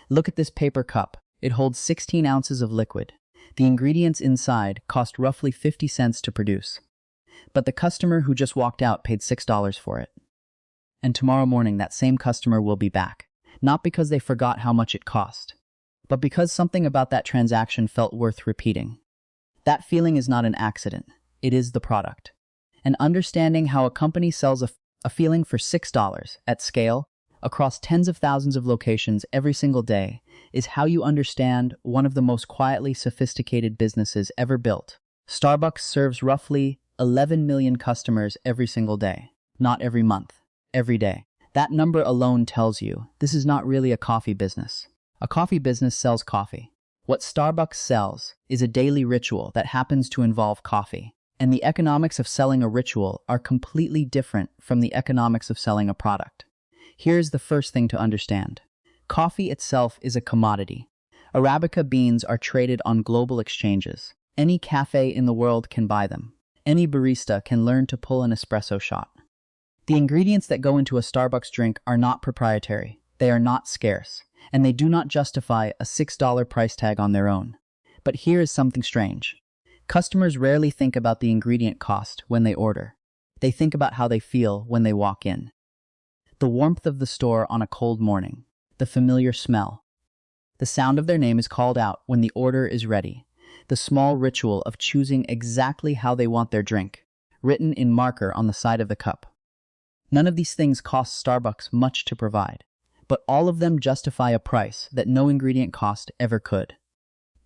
Look at this paper cup. It holds 16 ounces of liquid. The ingredients inside cost roughly 50 cents to produce. But the customer who just walked out paid $6 for it. And tomorrow morning, that same customer will be back. Not because they forgot how much it cost, but because something about that transaction felt worth repeating. That feeling is not an accident. It is the product. And understanding how a company sells a feeling for $6 at scale across tens of thousands of locations every single day is how you understand one of the most quietly sophisticated businesses ever built. Starbucks serves roughly 11 million customers every single day, not every month, every day. That number alone tells you this is not really a coffee business. A coffee business sells coffee. What Starbucks sells is a daily ritual that happens to involve coffee. And the economics of selling a ritual are completely different from the economics of selling a product. Here's the first thing to understand. Coffee itself is a commodity. Arabica beans are traded on global exchanges. Any cafe in the world can buy them. Any barista can learn to pull an espresso shot. The ingredients that go into a Starbucks drink are not proprietary. They are not scarce. And they do not justify a $6 price tag on their own. But here is something strange. Customers rarely think about the ingredient cost when they order. They think about how they feel when they walk in. The warmth of the store on a cold morning, the familiar smell. The sound of their name is called out when the order is ready. The small ritual of choosing exactly how they want their drink, written in marker on the side of the cup. None of these things cost Starbucks much to provide, but all of them justify a price that no ingredient cost ever could.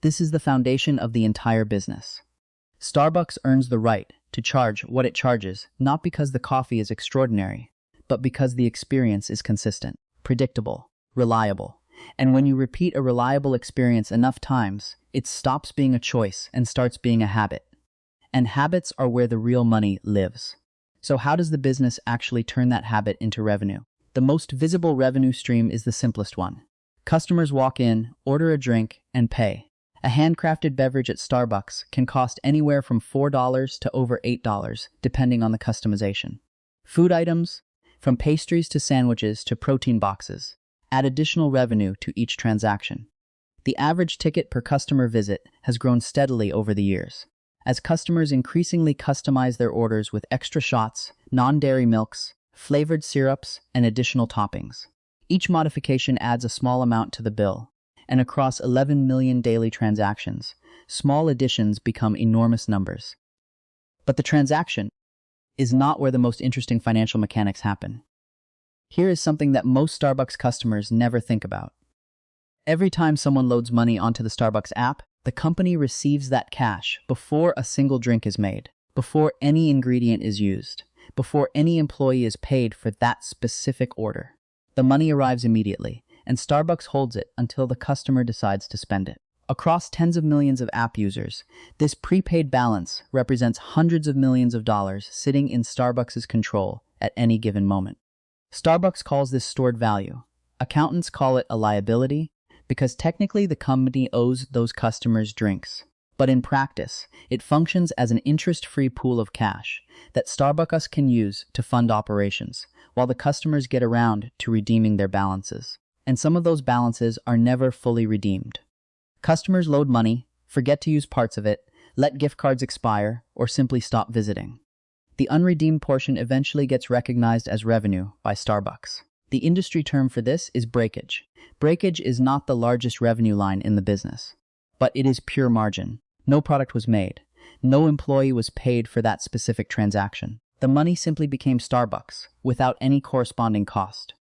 This is the foundation of the entire business. Starbucks earns the right to charge what it charges, not because the coffee is extraordinary, but because the experience is consistent, predictable, reliable. And when you repeat a reliable experience enough times, it stops being a choice and starts being a habit. And habits are where the real money lives. So how does the business actually turn that habit into revenue? The most visible revenue stream is the simplest one. Customers walk in, order a drink, and pay. A handcrafted beverage at Starbucks can cost anywhere from $4 to over $8, depending on the customization. Food items, from pastries to sandwiches to protein boxes, add additional revenue to each transaction. The average ticket per customer visit has grown steadily over the years, as customers increasingly customize their orders with extra shots, non-dairy milks, flavored syrups, and additional toppings. Each modification adds a small amount to the bill, and across 11 million daily transactions, small additions become enormous numbers. But the transaction is not where the most interesting financial mechanics happen. Here is something that most Starbucks customers never think about. Every time someone loads money onto the Starbucks app, the company receives that cash before a single drink is made, before any ingredient is used, before any employee is paid for that specific order. The money arrives immediately, and Starbucks holds it until the customer decides to spend it. Across tens of millions of app users, this prepaid balance represents hundreds of millions of dollars sitting in Starbucks' control at any given moment. Starbucks calls this stored value. Accountants call it a liability because technically the company owes those customers drinks. But in practice, it functions as an interest-free pool of cash that Starbucks can use to fund operations, while the customers get around to redeeming their balances. And some of those balances are never fully redeemed. Customers load money, forget to use parts of it, let gift cards expire, or simply stop visiting. The unredeemed portion eventually gets recognized as revenue by Starbucks. The industry term for this is breakage. Breakage is not the largest revenue line in the business, but it is pure margin. No product was made. No employee was paid for that specific transaction. The money simply became Starbucks without any corresponding cost.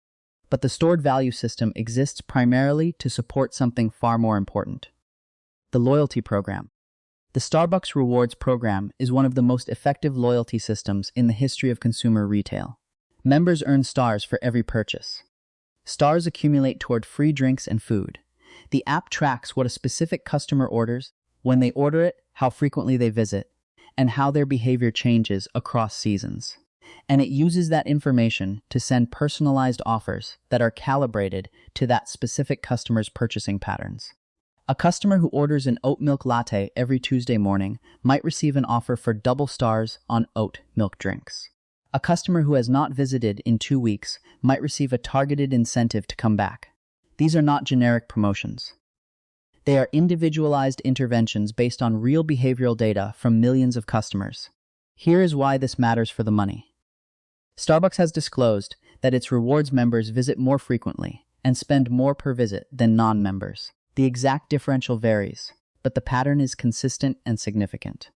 But the stored value system exists primarily to support something far more important: the loyalty program. The Starbucks Rewards program is one of the most effective loyalty systems in the history of consumer retail. Members earn stars for every purchase. Stars accumulate toward free drinks and food. The app tracks what a specific customer orders, when they order it, how frequently they visit, and how their behavior changes across seasons. And it uses that information to send personalized offers that are calibrated to that specific customer's purchasing patterns. A customer who orders an oat milk latte every Tuesday morning might receive an offer for double stars on oat milk drinks. A customer who has not visited in 2 weeks might receive a targeted incentive to come back. These are not generic promotions. They are individualized interventions based on real behavioral data from millions of customers. Here is why this matters for the money. Starbucks has disclosed that its rewards members visit more frequently and spend more per visit than non-members. The exact differential varies, but the pattern is consistent and significant.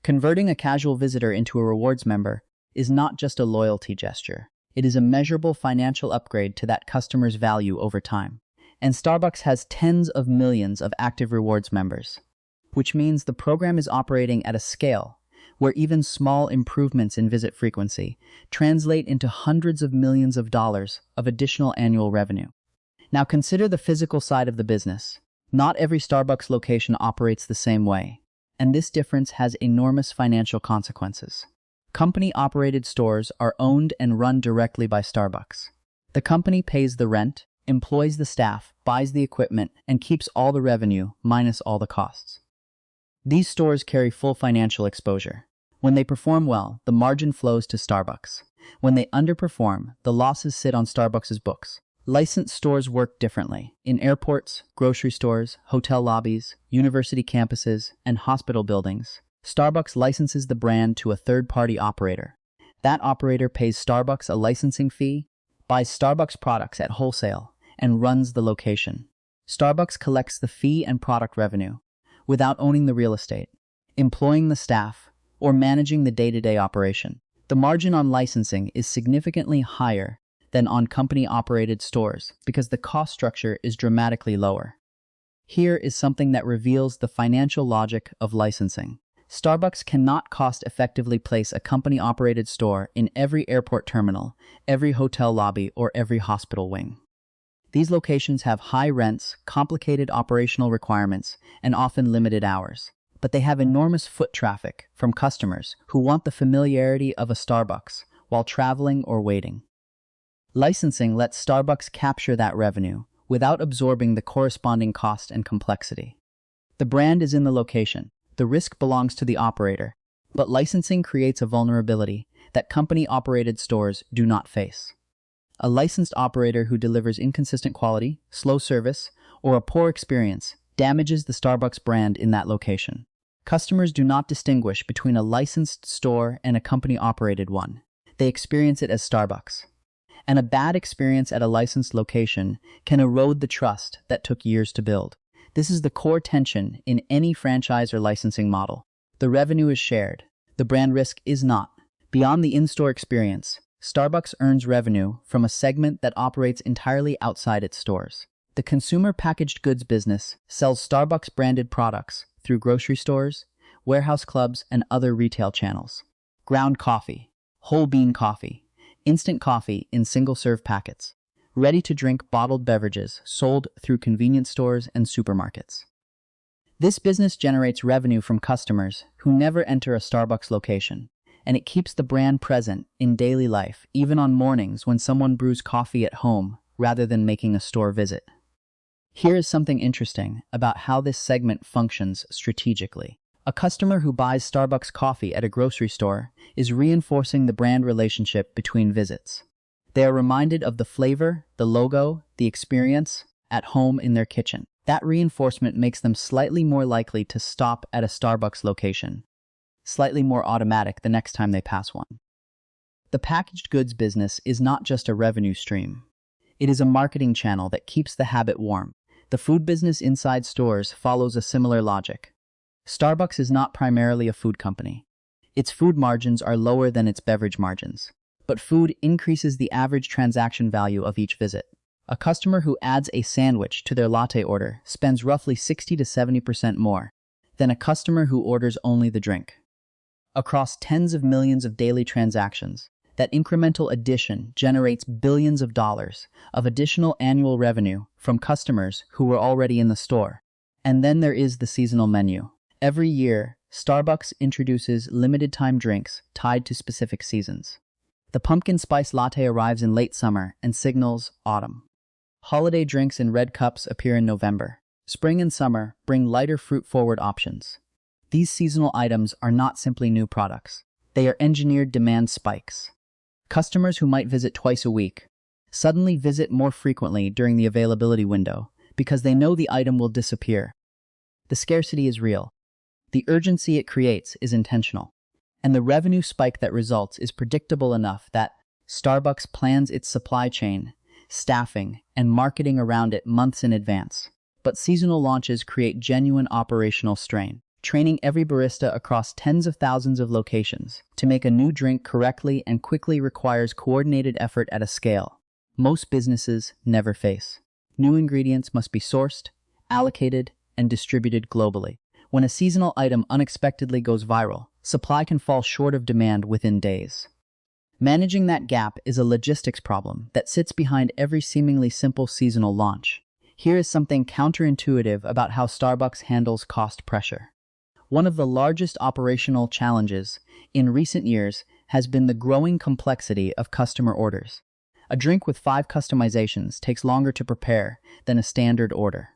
Converting a casual visitor into a rewards member is not just a loyalty gesture. It is a measurable financial upgrade to that customer's value over time. And Starbucks has tens of millions of active rewards members, which means the program is operating at a scale where even small improvements in visit frequency translate into hundreds of millions of dollars of additional annual revenue. Now consider the physical side of the business. Not every Starbucks location operates the same way, and this difference has enormous financial consequences. Company-operated stores are owned and run directly by Starbucks. The company pays the rent, employs the staff, buys the equipment, and keeps all the revenue minus all the costs. These stores carry full financial exposure. When they perform well, the margin flows to Starbucks. When they underperform, the losses sit on Starbucks' books. Licensed stores work differently. In airports, grocery stores, hotel lobbies, university campuses, and hospital buildings, Starbucks licenses the brand to a third-party operator. That operator pays Starbucks a licensing fee, buys Starbucks products at wholesale, and runs the location. Starbucks collects the fee and product revenue without owning the real estate, employing the staff, or managing the day-to-day operation. The margin on licensing is significantly higher than on company-operated stores because the cost structure is dramatically lower. Here is something that reveals the financial logic of licensing. Starbucks cannot cost-effectively place a company-operated store in every airport terminal, every hotel lobby, or every hospital wing. These locations have high rents, complicated operational requirements, and often limited hours. But they have enormous foot traffic from customers who want the familiarity of a Starbucks while traveling or waiting. Licensing lets Starbucks capture that revenue without absorbing the corresponding cost and complexity. The brand is in the location. The risk belongs to the operator, but licensing creates a vulnerability that company-operated stores do not face. A licensed operator who delivers inconsistent quality, slow service, or a poor experience damages the Starbucks brand in that location. Customers do not distinguish between a licensed store and a company-operated one. They experience it as Starbucks. And a bad experience at a licensed location can erode the trust that took years to build. This is the core tension in any franchise or licensing model. The revenue is shared. The brand risk is not. Beyond the in-store experience, Starbucks earns revenue from a segment that operates entirely outside its stores. The consumer packaged goods business sells Starbucks-branded products through grocery stores, warehouse clubs, and other retail channels. Ground coffee, whole bean coffee, instant coffee in single-serve packets, ready-to-drink bottled beverages sold through convenience stores and supermarkets. This business generates revenue from customers who never enter a Starbucks location, and it keeps the brand present in daily life, even on mornings when someone brews coffee at home rather than making a store visit. Here is something interesting about how this segment functions strategically. A customer who buys Starbucks coffee at a grocery store is reinforcing the brand relationship between visits. They are reminded of the flavor, the logo, the experience at home in their kitchen. That reinforcement makes them slightly more likely to stop at a Starbucks location, slightly more automatic the next time they pass one. The packaged goods business is not just a revenue stream. It is a marketing channel that keeps the habit warm. The food business inside stores follows a similar logic. Starbucks is not primarily a food company. Its food margins are lower than its beverage margins, but food increases the average transaction value of each visit. A customer who adds a sandwich to their latte order spends roughly 60 to 70% more than a customer who orders only the drink. Across tens of millions of daily transactions, that incremental addition generates billions of dollars of additional annual revenue from customers who were already in the store. And then there is the seasonal menu. Every year, Starbucks introduces limited-time drinks tied to specific seasons. The pumpkin spice latte arrives in late summer and signals autumn. Holiday drinks in red cups appear in November. Spring and summer bring lighter fruit-forward options. These seasonal items are not simply new products. They are engineered demand spikes. Customers who might visit twice a week suddenly visit more frequently during the availability window because they know the item will disappear. The scarcity is real. The urgency it creates is intentional. And the revenue spike that results is predictable enough that Starbucks plans its supply chain, staffing, and marketing around it months in advance. But seasonal launches create genuine operational strain. Training every barista across tens of thousands of locations to make a new drink correctly and quickly requires coordinated effort at a scale most businesses never face. New ingredients must be sourced, allocated, and distributed globally. When a seasonal item unexpectedly goes viral, supply can fall short of demand within days. Managing that gap is a logistics problem that sits behind every seemingly simple seasonal launch. Here is something counterintuitive about how Starbucks handles cost pressure. One of the largest operational challenges in recent years has been the growing complexity of customer orders. A drink with 5 customizations takes longer to prepare than a standard order.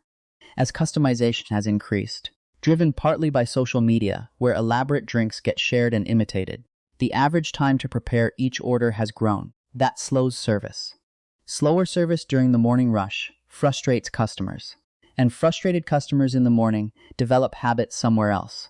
As customization has increased, driven partly by social media, where elaborate drinks get shared and imitated, the average time to prepare each order has grown. That slows service. Slower service during the morning rush frustrates customers, and frustrated customers in the morning develop habits somewhere else.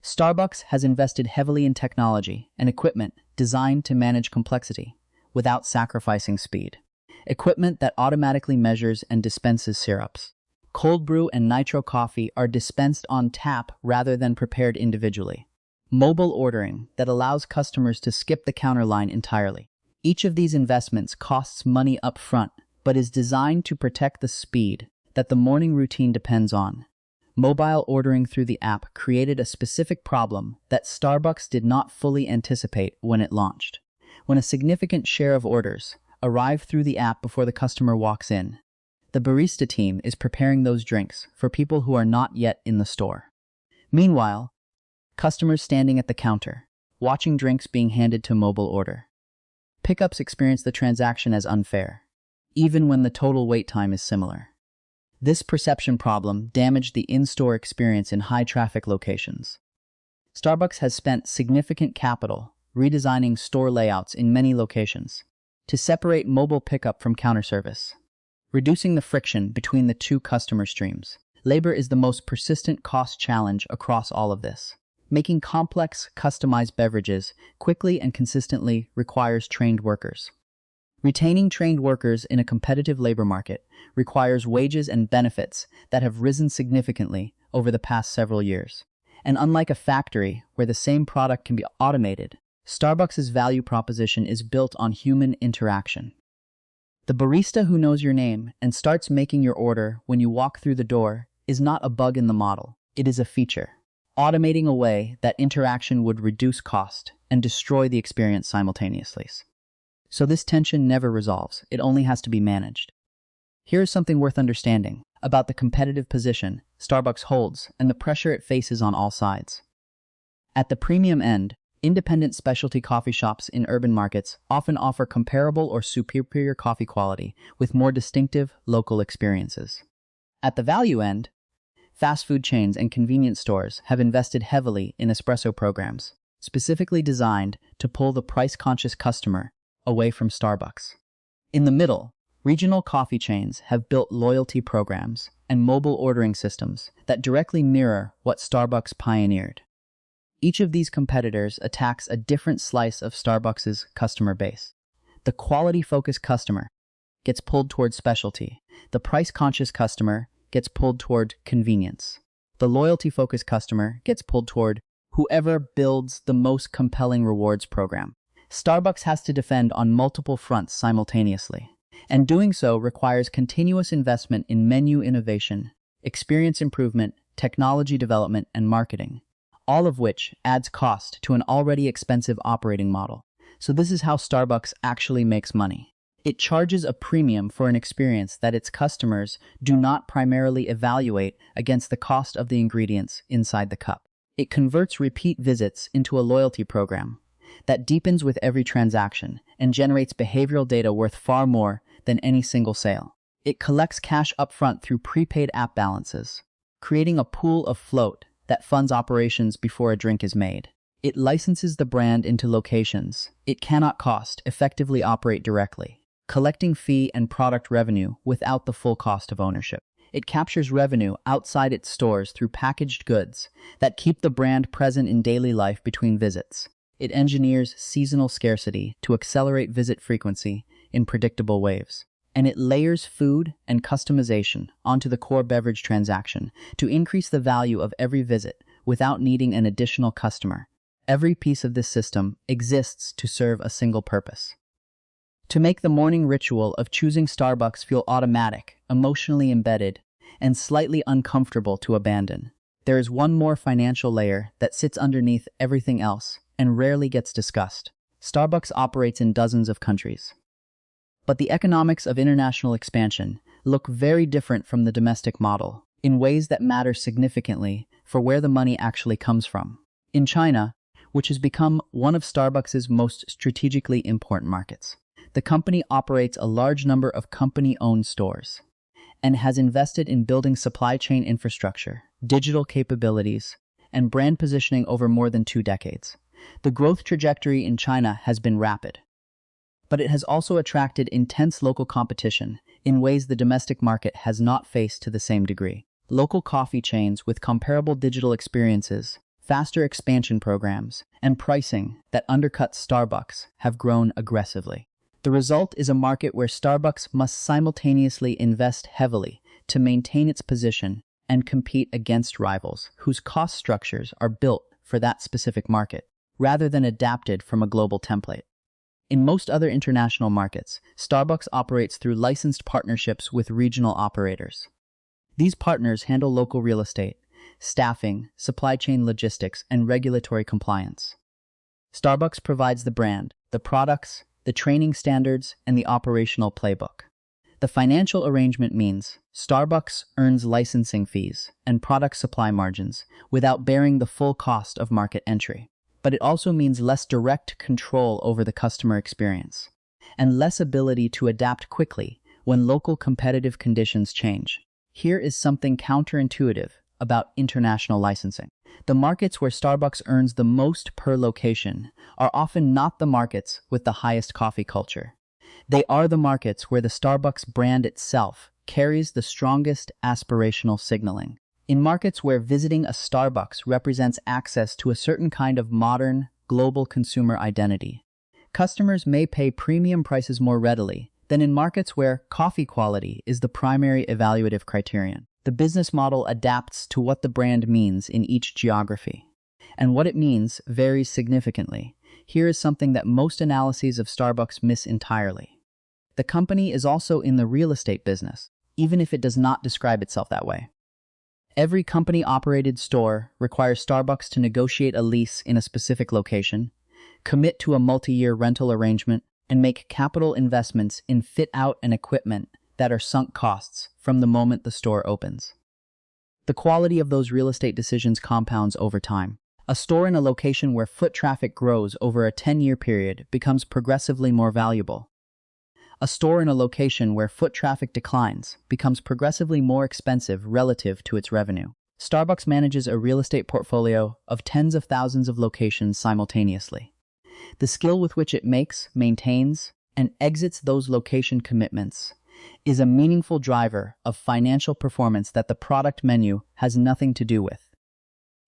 Starbucks has invested heavily in technology and equipment designed to manage complexity without sacrificing speed. Equipment that automatically measures and dispenses syrups. Cold brew and nitro coffee are dispensed on tap rather than prepared individually. Mobile ordering that allows customers to skip the counter line entirely. Each of these investments costs money up front, but is designed to protect the speed that the morning routine depends on. Mobile ordering through the app created a specific problem that Starbucks did not fully anticipate when it launched. When a significant share of orders arrive through the app before the customer walks in, the barista team is preparing those drinks for people who are not yet in the store. Meanwhile, customers standing at the counter, watching drinks being handed to mobile order. Pickups experience the transaction as unfair, even when the total wait time is similar. This perception problem damaged the in-store experience in high-traffic locations. Starbucks has spent significant capital redesigning store layouts in many locations to separate mobile pickup from counter service, reducing the friction between the two customer streams. Labor is the most persistent cost challenge across all of this. Making complex, customized beverages quickly and consistently requires trained workers. Retaining trained workers in a competitive labor market requires wages and benefits that have risen significantly over the past several years. And unlike a factory where the same product can be automated, Starbucks' value proposition is built on human interaction. The barista who knows your name and starts making your order when you walk through the door is not a bug in the model, it is a feature, automating away that interaction would reduce cost and destroy the experience simultaneously. So this tension never resolves, it only has to be managed. Here is something worth understanding about the competitive position Starbucks holds and the pressure it faces on all sides. At the premium end, independent specialty coffee shops in urban markets often offer comparable or superior coffee quality with more distinctive local experiences. At the value end, fast food chains and convenience stores have invested heavily in espresso programs, specifically designed to pull the price-conscious customer away from Starbucks. In the middle, regional coffee chains have built loyalty programs and mobile ordering systems that directly mirror what Starbucks pioneered. Each of these competitors attacks a different slice of Starbucks' customer base. The quality-focused customer gets pulled toward specialty. The price-conscious customer gets pulled toward convenience. The loyalty-focused customer gets pulled toward whoever builds the most compelling rewards program. Starbucks has to defend on multiple fronts simultaneously, and doing so requires continuous investment in menu innovation, experience improvement, technology development, and marketing, all of which adds cost to an already expensive operating model. So this is how Starbucks actually makes money. It charges a premium for an experience that its customers do not primarily evaluate against the cost of the ingredients inside the cup. It converts repeat visits into a loyalty program that deepens with every transaction and generates behavioral data worth far more than any single sale. It collects cash upfront through prepaid app balances, creating a pool of float that funds operations before a drink is made. It licenses the brand into locations it cannot cost effectively operate directly, collecting fee and product revenue without the full cost of ownership. It captures revenue outside its stores through packaged goods that keep the brand present in daily life between visits. It engineers seasonal scarcity to accelerate visit frequency in predictable waves. And it layers food and customization onto the core beverage transaction to increase the value of every visit without needing an additional customer. Every piece of this system exists to serve a single purpose: to make the morning ritual of choosing Starbucks feel automatic, emotionally embedded, and slightly uncomfortable to abandon. There is one more financial layer that sits underneath everything else and rarely gets discussed. Starbucks operates in dozens of countries. But the economics of international expansion look very different from the domestic model in ways that matter significantly for where the money actually comes from. In China, which has become one of Starbucks' most strategically important markets, the company operates a large number of company-owned stores and has invested in building supply chain infrastructure, digital capabilities, and brand positioning over more than 2 decades. The growth trajectory in China has been rapid, but it has also attracted intense local competition in ways the domestic market has not faced to the same degree. Local coffee chains with comparable digital experiences, faster expansion programs, and pricing that undercut Starbucks have grown aggressively. The result is a market where Starbucks must simultaneously invest heavily to maintain its position and compete against rivals whose cost structures are built for that specific market, rather than adapted from a global template. In most other international markets, Starbucks operates through licensed partnerships with regional operators. These partners handle local real estate, staffing, supply chain logistics, and regulatory compliance. Starbucks provides the brand, the products, the training standards, and the operational playbook. The financial arrangement means Starbucks earns licensing fees and product supply margins without bearing the full cost of market entry. But it also means less direct control over the customer experience and less ability to adapt quickly when local competitive conditions change. Here is something counterintuitive about international licensing. The markets where Starbucks earns the most per location are often not the markets with the highest coffee culture. They are the markets where the Starbucks brand itself carries the strongest aspirational signaling. In markets where visiting a Starbucks represents access to a certain kind of modern, global consumer identity, customers may pay premium prices more readily than in markets where coffee quality is the primary evaluative criterion. The business model adapts to what the brand means in each geography, and what it means varies significantly. Here is something that most analyses of Starbucks miss entirely. The company is also in the real estate business, even if it does not describe itself that way. Every company-operated store requires Starbucks to negotiate a lease in a specific location, commit to a multi-year rental arrangement, and make capital investments in fit-out and equipment that are sunk costs from the moment the store opens. The quality of those real estate decisions compounds over time. A store in a location where foot traffic grows over a 10-year period becomes progressively more valuable. A store in a location where foot traffic declines becomes progressively more expensive relative to its revenue. Starbucks manages a real estate portfolio of tens of thousands of locations simultaneously. The skill with which it makes, maintains, and exits those location commitments is a meaningful driver of financial performance that the product menu has nothing to do with.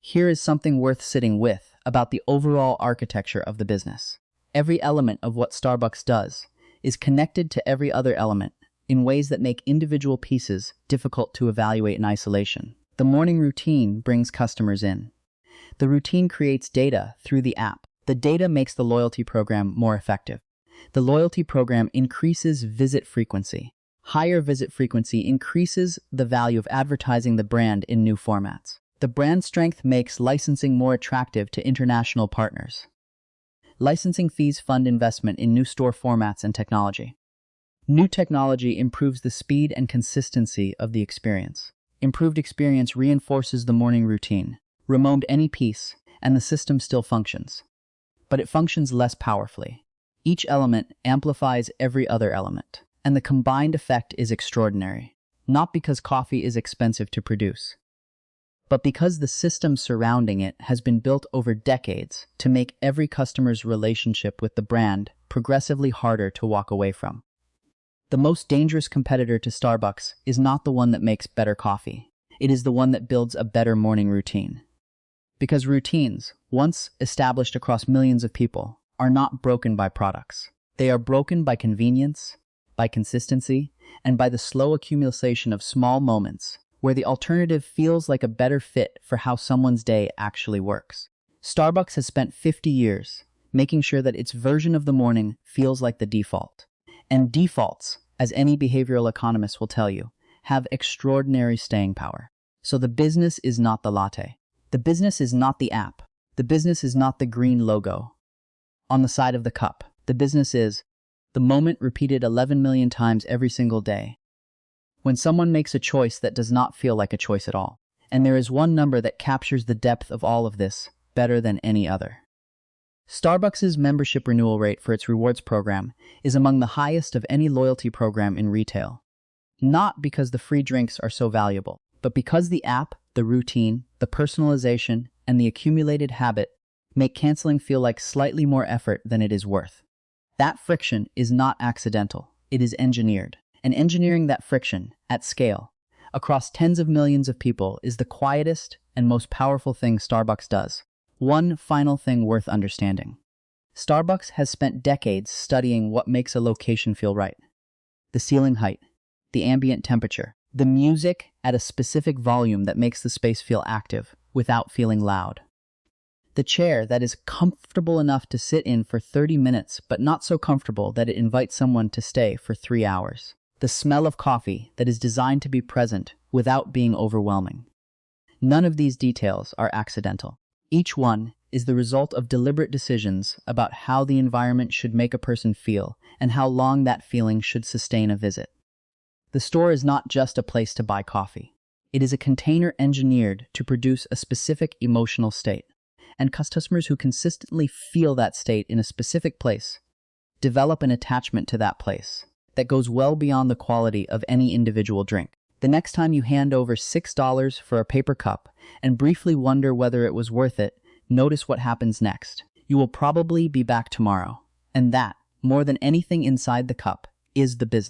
Here is something worth sitting with about the overall architecture of the business. Every element of what Starbucks does is connected to every other element in ways that make individual pieces difficult to evaluate in isolation. The morning routine brings customers in. The routine creates data through the app. The data makes the loyalty program more effective. The loyalty program increases visit frequency. Higher visit frequency increases the value of advertising the brand in new formats. The brand strength makes licensing more attractive to international partners. Licensing fees fund investment in new store formats and technology. New technology improves the speed and consistency of the experience. Improved experience reinforces the morning routine. Remove any piece, and the system still functions. But it functions less powerfully. Each element amplifies every other element, and the combined effect is extraordinary. Not because coffee is expensive to produce, but because the system surrounding it has been built over decades to make every customer's relationship with the brand progressively harder to walk away from. The most dangerous competitor to Starbucks is not the one that makes better coffee. It is the one that builds a better morning routine. Because routines, once established across millions of people, are not broken by products. They are broken by convenience, by consistency, and by the slow accumulation of small moments where the alternative feels like a better fit for how someone's day actually works. Starbucks has spent 50 years making sure that its version of the morning feels like the default. And defaults, as any behavioral economist will tell you, have extraordinary staying power. So the business is not the latte. The business is not the app. The business is not the green logo on the side of the cup. The business is the moment repeated 11 million times every single day. When someone makes a choice that does not feel like a choice at all. And there is one number that captures the depth of all of this better than any other. Starbucks' membership renewal rate for its rewards program is among the highest of any loyalty program in retail. Not because the free drinks are so valuable, but because the app, the routine, the personalization, and the accumulated habit make canceling feel like slightly more effort than it is worth. That friction is not accidental, it is engineered. And engineering that friction, at scale, across tens of millions of people is the quietest and most powerful thing Starbucks does. One final thing worth understanding. Starbucks has spent decades studying what makes a location feel right. The ceiling height, the ambient temperature, the music at a specific volume that makes the space feel active without feeling loud. The chair that is comfortable enough to sit in for 30 minutes but not so comfortable that it invites someone to stay for 3 hours. The smell of coffee that is designed to be present without being overwhelming. None of these details are accidental. Each one is the result of deliberate decisions about how the environment should make a person feel and how long that feeling should sustain a visit. The store is not just a place to buy coffee. It is a container engineered to produce a specific emotional state, and customers who consistently feel that state in a specific place develop an attachment to that place that goes well beyond the quality of any individual drink. The next time you hand over $6 for a paper cup and briefly wonder whether it was worth it, notice what happens next. You will probably be back tomorrow. And that, more than anything inside the cup, is the business.